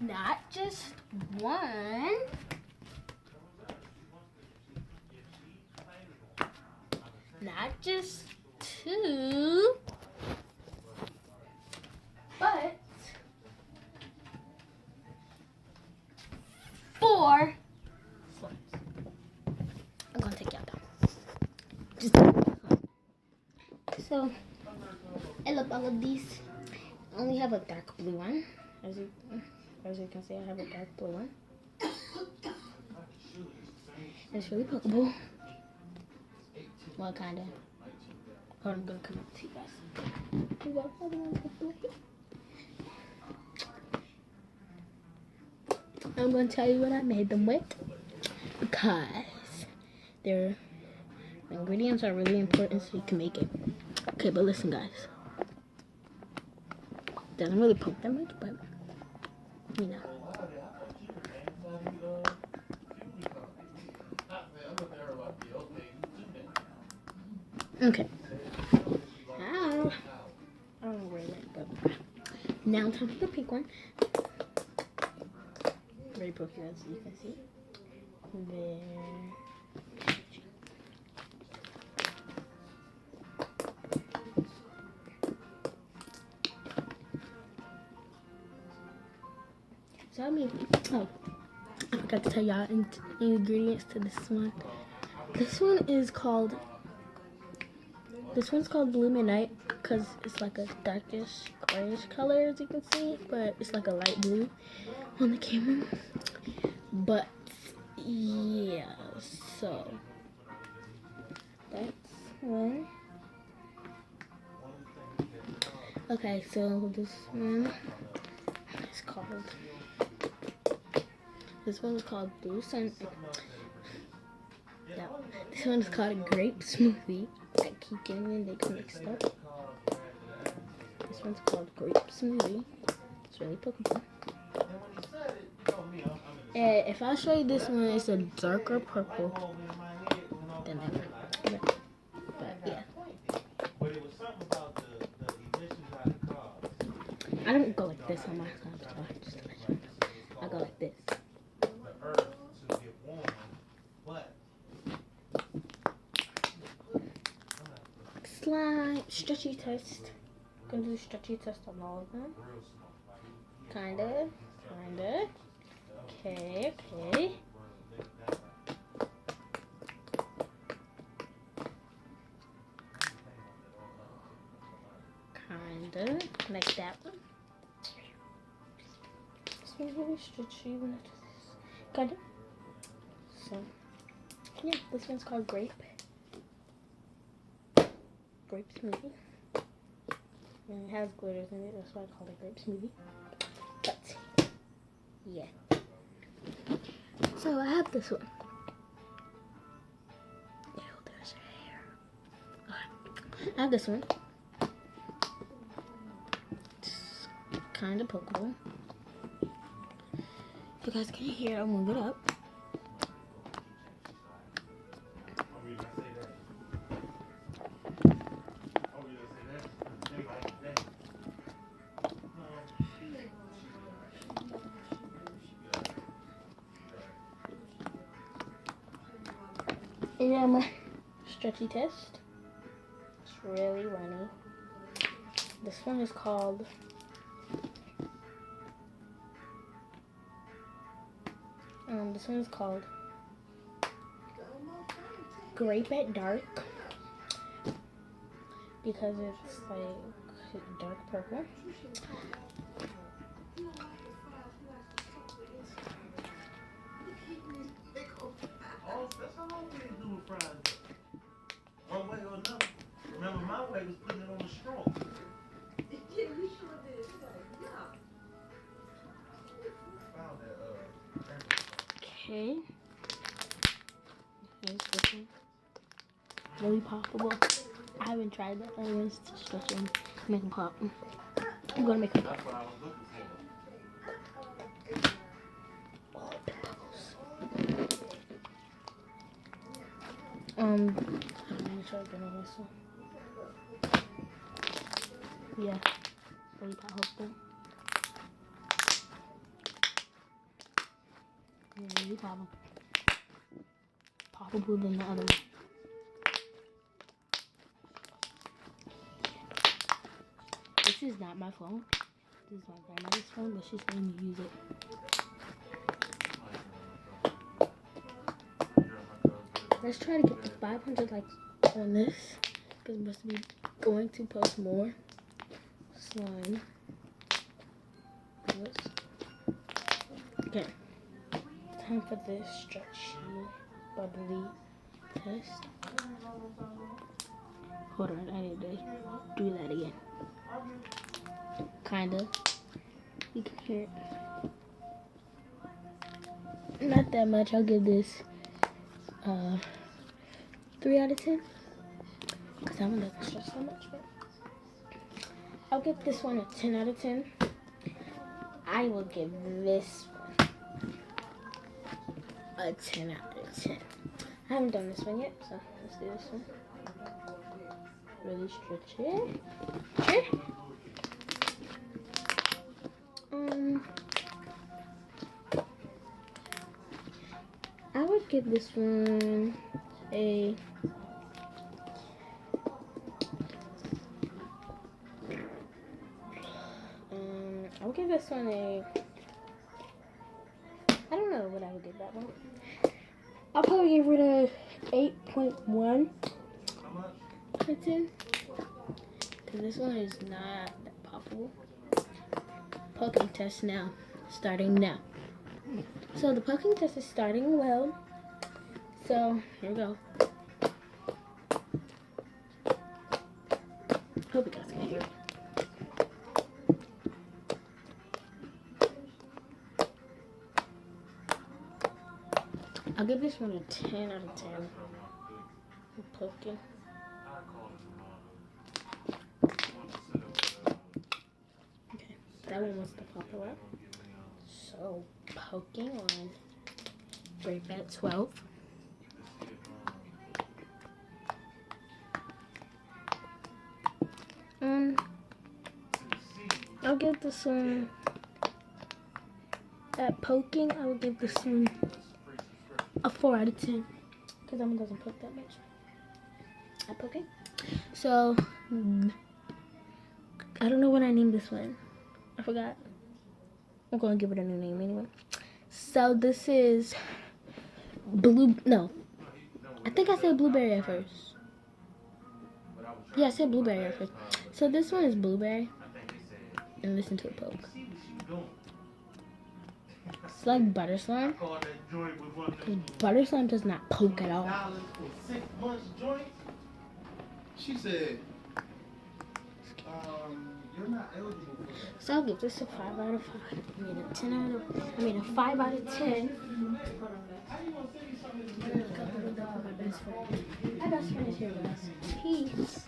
Not just one. Not just two. But 4 slimes. I'm gonna take you out though. Just so I love all of these. I only have a dark blue one. As you can see, I have a dark blue one. It's really Pokeball. Well, kinda. Hold on, I'm gonna come up to you guys. I'm gonna tell you what I made them with because their ingredients are really important so you can make it. Okay, but listen, guys. Doesn't really poke that much, but you know. Okay. I don't know where it went, but now time for the pink one. Very pokey, as you can see. There. So I forgot to tell y'all ingredients to this one. This one's called Blue Midnight because it's like a darkish grayish color, as you can see, but it's like a light blue on the camera. But yeah, so that's one. Okay, so this one is called. This one is called Blue Sun. Yeah, this one is called a grape smoothie. I keep getting the names mixed up. This one's called grape smoothie. It's really Pokemon. And if I show you this one, it's a darker purple than that one. But yeah. I don't go like this on my side, just to let you know. I go like this. Slime stretchy test. Gonna do a stretchy test on all of them. Kinda. Okay. Kinda like that one. This one's really stretchy. When I do this, kinda. So yeah, this one's called grape smoothie. And it has glitters in it, that's why I call it grape smoothie. But yeah. So I have this one. Ew, there's her hair. Okay. I have this one. It's kind of Pokeball. If you guys can't hear, I'll move it up. Yeah, my stretchy test. It's really runny. This one is called Grape at Dark because it's like dark purple. One way or another. Remember, my way was putting it on the straw. Yeah, we sure did. Okay. Here's this one. Really poppable. I haven't tried that. I was just stretching, make them pop. I'm gonna make them pop. That's what I was looking for. Oh, pimples. I'm gonna try getting this one. Yeah, really powerful. Really poppable. Poppable than the other one. This is not my phone. This is my grandmother's phone, but she's letting me use it. Let's try to get the 500 likes on this, because I'm supposed to be going to post more slime. Okay, time for this stretchy, bubbly test. Hold on, I need to do that again. Kinda. You can hear it. Not that much. I'll give this 3 out of 10. Because I haven't done stretch so much. But I'll give this one a 10 out of 10. I will give this one a 10 out of 10. I haven't done this one yet, so let's do this one. Really stretch it. I would give this one a I would give this one a I don't know what I would give that one. I'll probably give it a 8.1 out of 10. Because this one is not that poppable. Poking test now. Starting now. So the poking test is starting well. So here we go. Hope you guys can hear it. I'll give this one a 10 out of 10. Poking. Okay, that one was the popular. So poking on Brave at 12. I'll give this one at poking. I will give this one a 4 out of 10 because that one doesn't poke that much at poking. So I don't know what I named this one. I forgot. I'm gonna give it a new name anyway. So this is I think I said blueberry at first. Yeah, I said blueberry at first. So this one is blueberry. And listen to it poke. It's like butter slime. Because butter slime does not poke at all. She said, you're not eligible for that. So I'll give this a 5 out of 5. A 5 out of 10. My best friend is here with us. Peace.